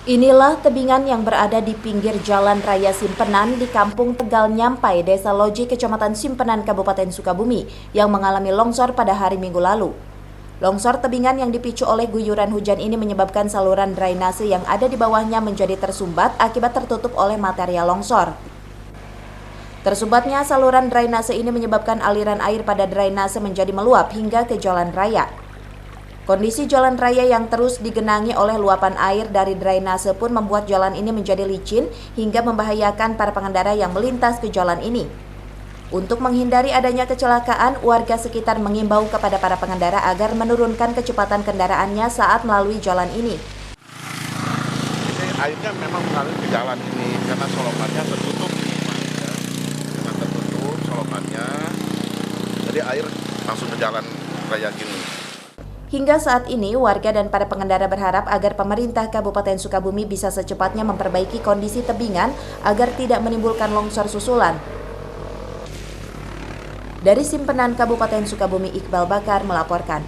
Inilah tebingan yang berada di pinggir Jalan Raya Simpenan di Kampung Tegal Nyampai, Desa Loji, Kecamatan Simpenan, Kabupaten Sukabumi, yang mengalami longsor pada hari Minggu lalu. Longsor tebingan yang dipicu oleh guyuran hujan ini menyebabkan saluran drainase yang ada di bawahnya menjadi tersumbat akibat tertutup oleh material longsor. Tersumbatnya saluran drainase ini menyebabkan aliran air pada drainase menjadi meluap hingga ke jalan raya. Kondisi jalan raya yang terus digenangi oleh luapan air dari drainase pun membuat jalan ini menjadi licin hingga membahayakan para pengendara yang melintas ke jalan ini. Untuk menghindari adanya kecelakaan, warga sekitar mengimbau kepada para pengendara agar menurunkan kecepatan kendaraannya saat melalui jalan ini. Ini airnya memang mengalir ke jalan ini karena solokannya tertutup. Karena tertutup solokannya, jadi air langsung ke jalan raya ini. Hingga saat ini, warga dan para pengendara berharap agar pemerintah Kabupaten Sukabumi bisa secepatnya memperbaiki kondisi tebingan agar tidak menimbulkan longsor susulan. Dari Simpenan, Kabupaten Sukabumi, Iqbal Bakar melaporkan.